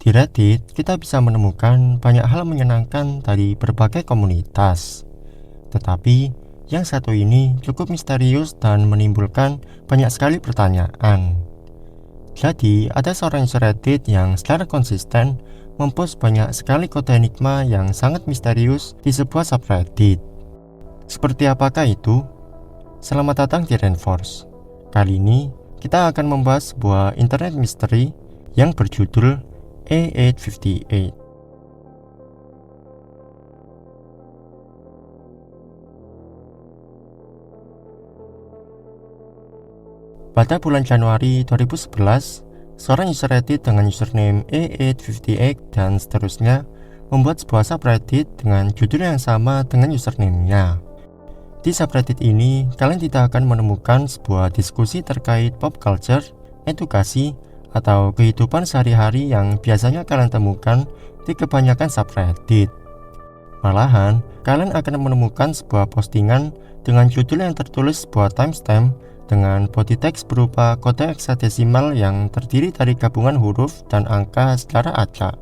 Di Reddit, kita bisa menemukan banyak hal menyenangkan dari berbagai komunitas. Tetapi, yang satu ini cukup misterius dan menimbulkan banyak sekali pertanyaan. Jadi, ada seorang user Reddit yang secara konsisten mempost banyak sekali kode enigma yang sangat misterius di sebuah subreddit. Seperti apakah itu? Selamat datang di Reinforce. Kali ini, kita akan membahas sebuah internet misteri yang berjudul A858. Pada bulan Januari 2011, seorang user Reddit dengan username A858 dan seterusnya membuat sebuah subreddit dengan judul yang sama dengan username-nya. Di subreddit ini, kalian tidak akan menemukan sebuah diskusi terkait pop culture, edukasi, atau kehidupan sehari-hari yang biasanya kalian temukan di kebanyakan subreddit. Malahan, kalian akan menemukan sebuah postingan dengan judul yang tertulis sebuah timestamp dengan body text berupa kode heksadesimal yang terdiri dari gabungan huruf dan angka secara acak.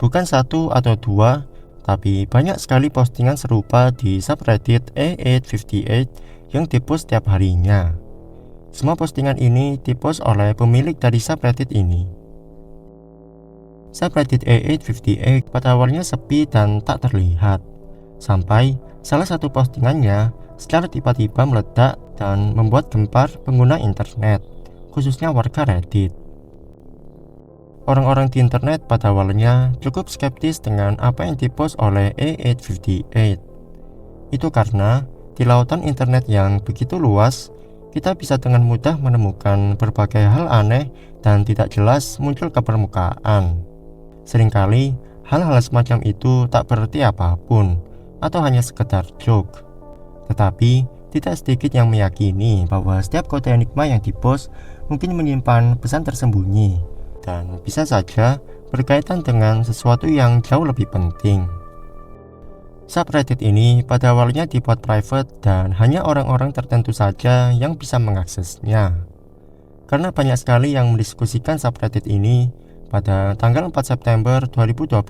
Bukan satu atau dua, tapi banyak sekali postingan serupa di subreddit A858 yang dipost setiap harinya. Semua postingan ini dipost oleh pemilik dari subreddit ini. Subreddit A858 pada awalnya sepi dan tak terlihat, sampai salah satu postingannya secara tiba-tiba meledak dan membuat gempar pengguna internet, khususnya warga Reddit. Orang-orang di internet pada awalnya cukup skeptis dengan apa yang dipost oleh A858. Itu karena di lautan internet yang begitu luas, kita bisa dengan mudah menemukan berbagai hal aneh dan tidak jelas muncul ke permukaan. Seringkali, hal-hal semacam itu tak berarti apapun, atau hanya sekedar joke. Tetapi, tidak sedikit yang meyakini bahwa setiap kode enigma yang dipost mungkin menyimpan pesan tersembunyi, dan bisa saja berkaitan dengan sesuatu yang jauh lebih penting. Subreddit ini pada awalnya dibuat private dan hanya orang-orang tertentu saja yang bisa mengaksesnya. Karena banyak sekali yang mendiskusikan subreddit ini, pada tanggal 4 September 2012,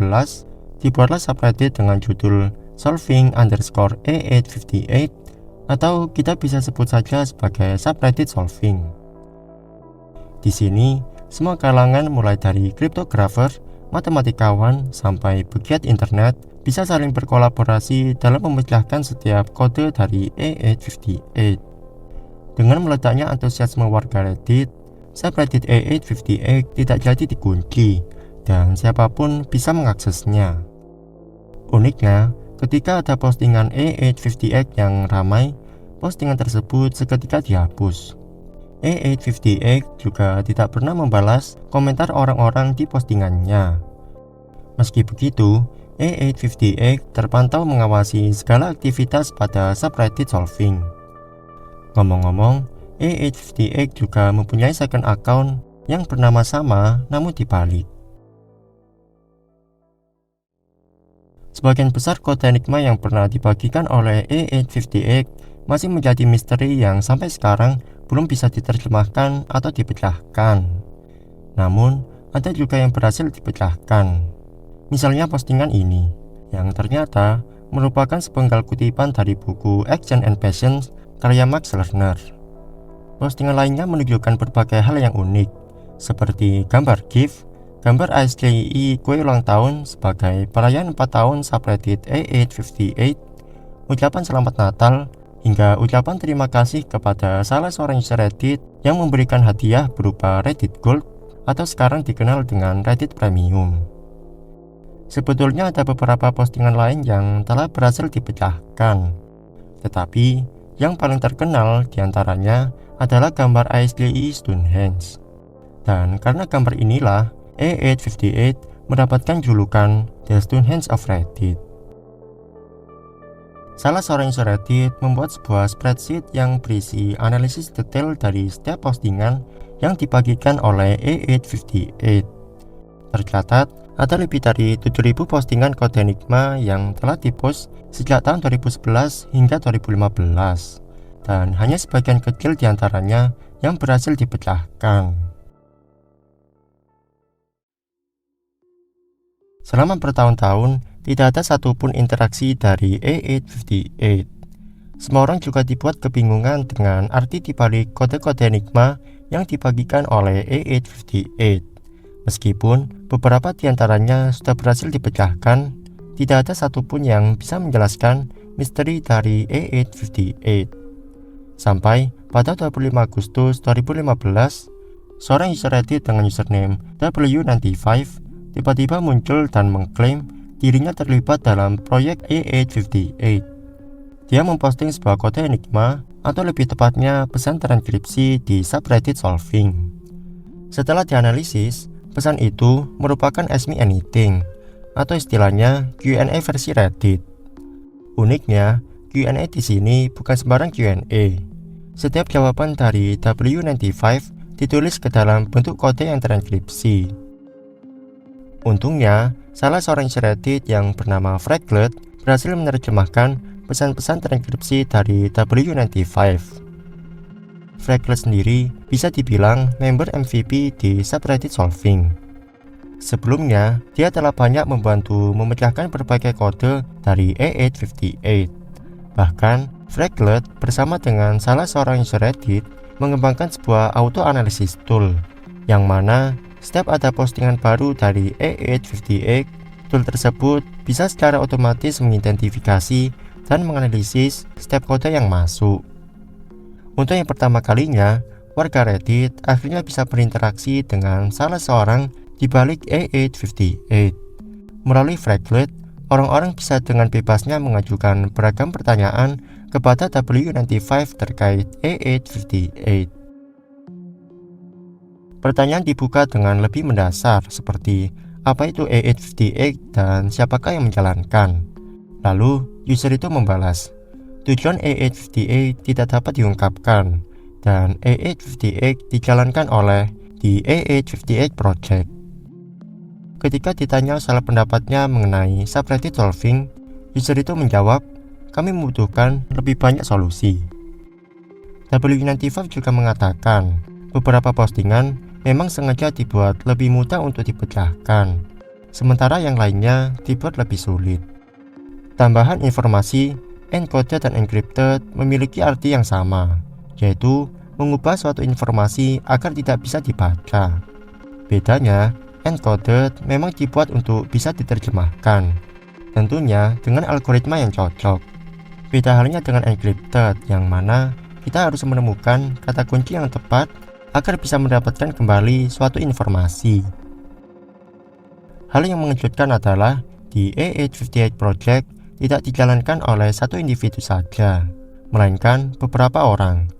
dibuatlah subreddit dengan judul solving_A858 atau kita bisa sebut saja sebagai subreddit solving. Di sini, semua kalangan mulai dari kriptografer, matematikawan, sampai pegiat internet bisa saling berkolaborasi dalam memecahkan setiap kode dari A858. Dengan meledaknya antusiasme warga Reddit, subreddit A858 tidak jadi dikunci dan siapapun bisa mengaksesnya. Uniknya, ketika ada postingan A858 yang ramai, postingan tersebut seketika dihapus. A858 juga tidak pernah membalas komentar orang-orang di postingannya. Meski begitu, A858 terpantau mengawasi segala aktivitas pada subreddit solving. Ngomong-ngomong, A858 juga mempunyai second account yang bernama sama namun dibalik. Sebagian besar kode enigma yang pernah dibagikan oleh A858 masih menjadi misteri yang sampai sekarang belum bisa diterjemahkan atau dipecahkan. Namun, ada juga yang berhasil dipecahkan. Misalnya postingan ini, yang ternyata merupakan sepenggal kutipan dari buku Action and Passion karya Max Lerner. Postingan lainnya menunjukkan berbagai hal yang unik, seperti gambar GIF, gambar ASCII kue ulang tahun sebagai perayaan 4 tahun subreddit A858, ucapan selamat Natal, hingga ucapan terima kasih kepada salah seorang user Reddit yang memberikan hadiah berupa Reddit Gold atau sekarang dikenal dengan Reddit Premium. Sebetulnya ada beberapa postingan lain yang telah berhasil dipecahkan, tetapi yang paling terkenal diantaranya adalah gambar ASCII Stonehenge. Dan karena gambar inilah, A858 mendapatkan julukan The Stonehenge of Reddit. Salah seorang user Reddit membuat sebuah spreadsheet yang berisi analisis detail dari setiap postingan yang dibagikan oleh A858. Tercatat, ada lebih dari 7.000 postingan kode enigma yang telah dipost sejak tahun 2011 hingga 2015, dan hanya sebagian kecil diantaranya yang berhasil dipecahkan. Selama bertahun-tahun, tidak ada satupun interaksi dari A858. Semua orang juga dibuat kebingungan dengan arti dibalik kode-kode enigma yang dibagikan oleh A858. Meskipun beberapa di antaranya sudah berhasil dipecahkan, tidak ada satupun yang bisa menjelaskan misteri dari A858. Sampai pada 25 Agustus 2015, seorang user Reddit dengan username W95 tiba-tiba muncul dan mengklaim dirinya terlibat dalam proyek A858. Dia memposting sebuah kode enigma, atau lebih tepatnya pesan terenkripsi di subreddit Solving. Setelah dianalisis, pesan itu merupakan Ask Me Anything, atau istilahnya Q&A versi Reddit. Uniknya, Q&A di sini bukan sembarang Q&A. Setiap jawaban dari W95 ditulis ke dalam bentuk kode yang terenkripsi. Untungnya, salah seorang user Reddit yang bernama Fraglet berhasil menerjemahkan pesan-pesan terenkripsi dari W95. Fraglet sendiri bisa dibilang member MVP di subreddit Solving. Sebelumnya, dia telah banyak membantu memecahkan berbagai kode dari A858. Bahkan, Fraglet bersama dengan salah seorang user Reddit mengembangkan sebuah auto-analysis tool, yang mana setiap ada postingan baru dari A858, tool tersebut bisa secara otomatis mengidentifikasi dan menganalisis setiap kode yang masuk. Untuk yang pertama kalinya, warga Reddit akhirnya bisa berinteraksi dengan salah seorang di balik A858. Melalui Fraglet, orang-orang bisa dengan bebasnya mengajukan beragam pertanyaan kepada W95 terkait A858. Pertanyaan dibuka dengan lebih mendasar seperti apa itu A858 dan siapakah yang menjalankan. Lalu user itu membalas, tujuan A858 tidak dapat diungkapkan dan A858 dijalankan oleh the A858 Project. Ketika ditanya salah pendapatnya mengenai subreddit Solving, user itu menjawab, kami membutuhkan lebih banyak solusi. W95 juga mengatakan, beberapa postingan memang sengaja dibuat lebih mudah untuk dipecahkan, sementara yang lainnya dibuat lebih sulit. Tambahan informasi, encoded dan encrypted memiliki arti yang sama, yaitu mengubah suatu informasi agar tidak bisa dibaca. Bedanya, encoded memang dibuat untuk bisa diterjemahkan, tentunya dengan algoritma yang cocok. Beda halnya dengan encrypted, yang mana kita harus menemukan kata kunci yang tepat agar bisa mendapatkan kembali suatu informasi. Hal yang mengejutkan adalah di A858 Project tidak dijalankan oleh satu individu saja, melainkan beberapa orang.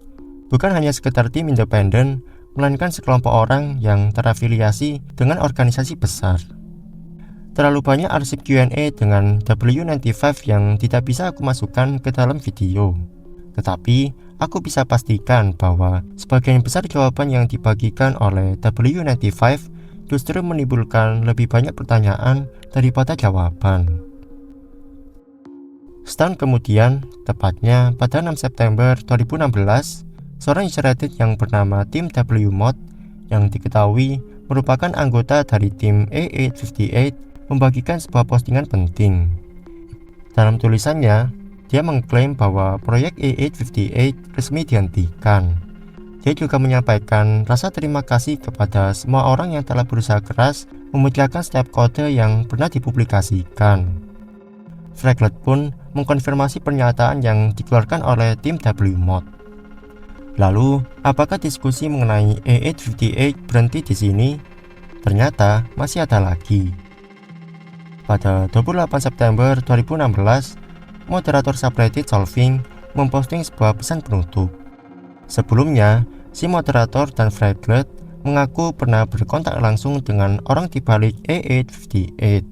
Bukan hanya sekedar tim independen, melainkan sekelompok orang yang terafiliasi dengan organisasi besar. Terlalu banyak arsip Q&A dengan W95 yang tidak bisa aku masukkan ke dalam video. Tetapi, aku bisa pastikan bahwa sebagian besar jawaban yang dibagikan oleh W95 justru menimbulkan lebih banyak pertanyaan daripada jawaban. Setahun kemudian, tepatnya pada 6 September 2016, seorang user Reddit yang bernama Tim WMod yang diketahui merupakan anggota dari tim A858 membagikan sebuah postingan penting. Dalam tulisannya, dia mengklaim bahwa proyek A858 resmi dihentikan. Dia juga menyampaikan rasa terima kasih kepada semua orang yang telah berusaha keras memecahkan setiap kode yang pernah dipublikasikan. Fraglet pun mengkonfirmasi pernyataan yang dikeluarkan oleh tim WMod. Lalu, apakah diskusi mengenai A858 berhenti di sini? Ternyata masih ada lagi. Pada 28 September 2016, moderator subreddit Solving memposting sebuah pesan penutup. Sebelumnya, si moderator dan Fraglet mengaku pernah berkontak langsung dengan orang di balik A858.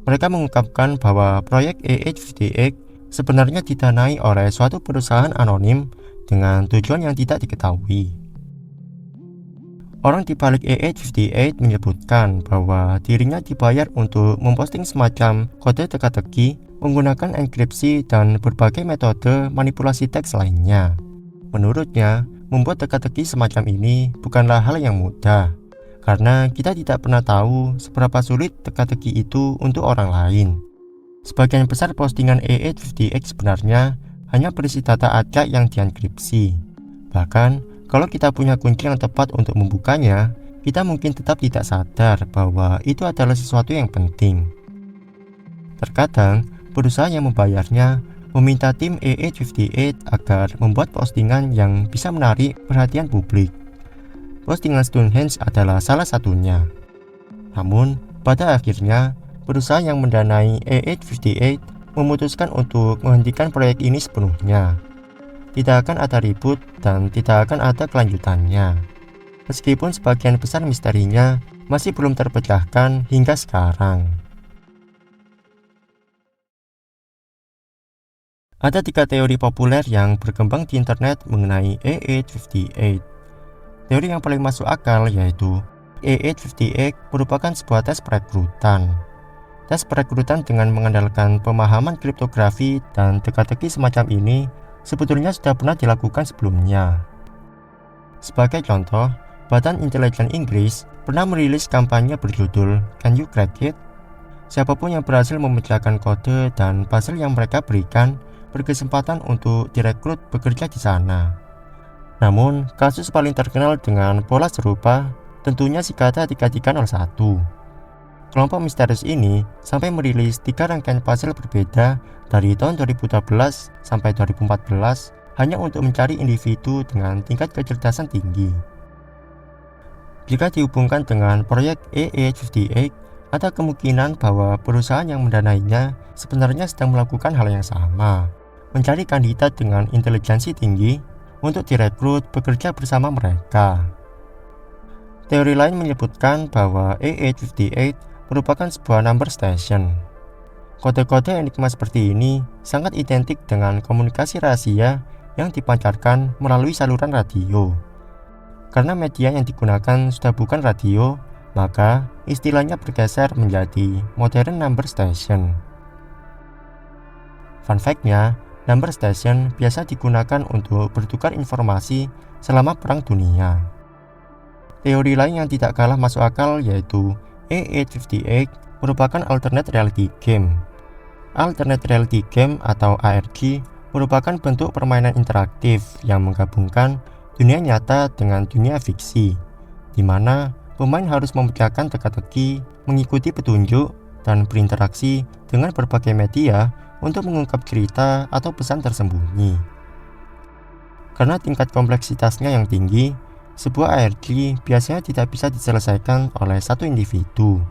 Mereka mengungkapkan bahwa proyek A858 sebenarnya didanai oleh suatu perusahaan anonim dengan tujuan yang tidak diketahui. Orang di balik A858 menyebutkan bahwa dirinya dibayar untuk memposting semacam kode teka-teki menggunakan enkripsi dan berbagai metode manipulasi teks lainnya. Menurutnya, membuat teka-teki semacam ini bukanlah hal yang mudah. karena kita tidak pernah tahu seberapa sulit teka-teki itu untuk orang lain. Sebagian besar postingan A858 sebenarnya hanya berisi data acak yang dienkripsi. Bahkan, kalau kita punya kunci yang tepat untuk membukanya, kita mungkin tetap tidak sadar bahwa itu adalah sesuatu yang penting. Terkadang, perusahaan yang membayarnya meminta tim A858 agar membuat postingan yang bisa menarik perhatian publik. Postingan Stonehenge adalah salah satunya. Namun, pada akhirnya, perusahaan yang mendanai A858 memutuskan untuk menghentikan proyek ini sepenuhnya. Tidak akan ada ribut dan tidak akan ada kelanjutannya. Meskipun sebagian besar misterinya masih belum terpecahkan hingga sekarang. Ada 3 teori populer yang berkembang di internet mengenai A858. Teori yang paling masuk akal yaitu A858 merupakan sebuah tes perekrutan. Tes perekrutan dengan mengandalkan pemahaman kriptografi dan teka-teki semacam ini sebetulnya sudah pernah dilakukan sebelumnya. Sebagai contoh, Badan Intelijen Inggris pernah merilis kampanye berjudul Can You Crack It? Siapapun yang berhasil memecahkan kode dan puzzle yang mereka berikan berkesempatan untuk direkrut bekerja di sana. Namun, kasus paling terkenal dengan pola serupa tentunya Cicada 3301. Kelompok misterius ini sampai merilis 3 rangkaian puzzle berbeda dari tahun 2012 sampai 2014 hanya untuk mencari individu dengan tingkat kecerdasan tinggi. Jika dihubungkan dengan proyek A858, ada kemungkinan bahwa perusahaan yang mendanainya sebenarnya sedang melakukan hal yang sama, mencari kandidat dengan intelijensi tinggi untuk direkrut bekerja bersama mereka. Teori lain menyebutkan bahwa A858 merupakan sebuah number station. Kode-kode enigma seperti ini sangat identik dengan komunikasi rahasia yang dipancarkan melalui saluran radio. Karena media yang digunakan sudah bukan radio, maka istilahnya bergeser menjadi modern number station. Fun fact-nya, number station biasa digunakan untuk bertukar informasi selama Perang Dunia. Teori lain yang tidak kalah masuk akal yaitu A858 merupakan alternate reality game. Alternate reality game atau ARG merupakan bentuk permainan interaktif yang menggabungkan dunia nyata dengan dunia fiksi, di mana pemain harus memecahkan teka-teki, mengikuti petunjuk, dan berinteraksi dengan berbagai media untuk mengungkap cerita atau pesan tersembunyi. Karena tingkat kompleksitasnya yang tinggi, sebuah ARG biasanya tidak bisa diselesaikan oleh satu individu.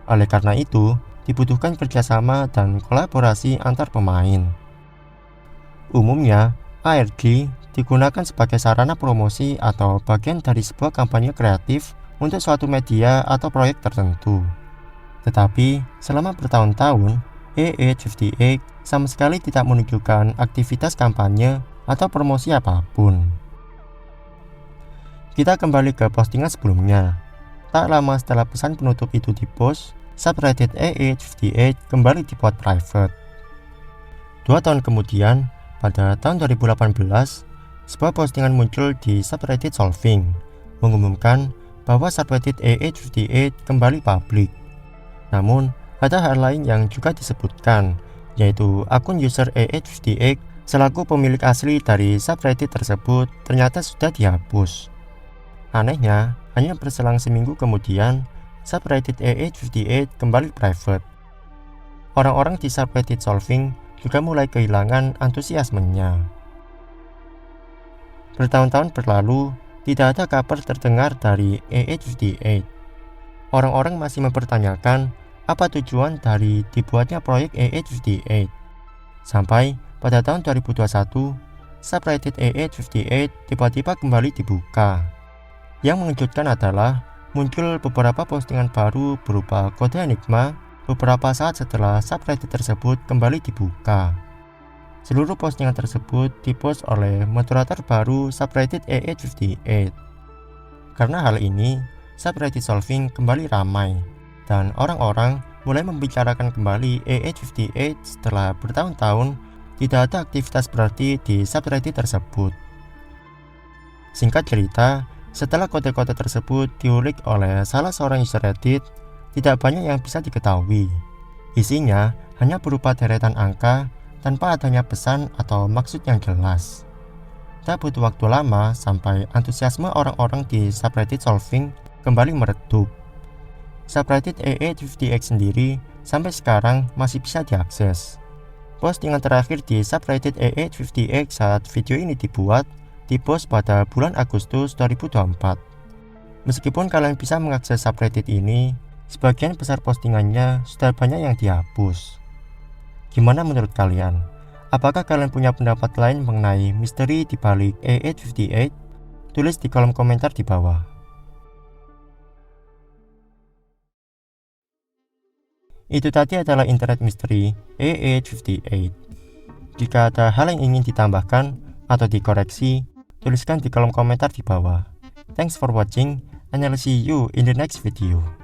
Oleh karena itu, dibutuhkan kerjasama dan kolaborasi antar pemain. Umumnya, ARG digunakan sebagai sarana promosi atau bagian dari sebuah kampanye kreatif untuk suatu media atau proyek tertentu. Tetapi, selama bertahun-tahun, A858 sama sekali tidak menunjukkan aktivitas kampanye atau promosi apapun. Kita kembali ke postingan sebelumnya. Tak lama setelah pesan penutup itu dipost, subreddit A858 kembali dibuat private. 2 tahun kemudian, pada tahun 2018, sebuah postingan muncul di subreddit Solving, mengumumkan bahwa subreddit A858 kembali publik. Namun, ada hal lain yang juga disebutkan, yaitu akun user A858 selaku pemilik asli dari subreddit tersebut ternyata sudah dihapus. Anehnya, hanya berselang seminggu kemudian, subreddit A858 kembali private. Orang-orang di subreddit Solving juga mulai kehilangan antusiasmenya. Bertahun-tahun berlalu, tidak ada kabar terdengar dari A858. Orang-orang masih mempertanyakan apa tujuan dari dibuatnya proyek A858. Sampai pada tahun 2021, subreddit A858 tiba-tiba kembali dibuka. Yang mengejutkan adalah muncul beberapa postingan baru berupa kode enigma beberapa saat setelah subreddit tersebut kembali dibuka. Seluruh postingan tersebut dipost oleh moderator baru subreddit A858. Karena hal ini, subreddit Solving kembali ramai, dan orang-orang mulai membicarakan kembali A858 setelah bertahun-tahun tidak ada aktivitas berarti di subreddit tersebut. Singkat cerita, Setelah kode-kode tersebut diulik oleh salah seorang user Reddit, tidak banyak yang bisa diketahui. Isinya hanya berupa deretan angka tanpa adanya pesan atau maksud yang jelas. Tak butuh waktu lama sampai antusiasme orang-orang di subreddit solving kembali meredup. Subreddit A850X sendiri sampai sekarang masih bisa diakses. Postingan terakhir di subreddit A850X saat video ini dibuat dipost pada bulan Agustus 2024. Meskipun kalian bisa mengakses subreddit ini, sebagian besar postingannya sudah banyak yang dihapus. Gimana menurut kalian? Apakah kalian punya pendapat lain mengenai misteri di balik A858? Tulis di kolom komentar di bawah. Itu tadi adalah internet misteri A858. Jika ada hal yang ingin ditambahkan atau dikoreksi, tuliskan di kolom komentar di bawah. Thanks for watching, and I'll see you in the next video.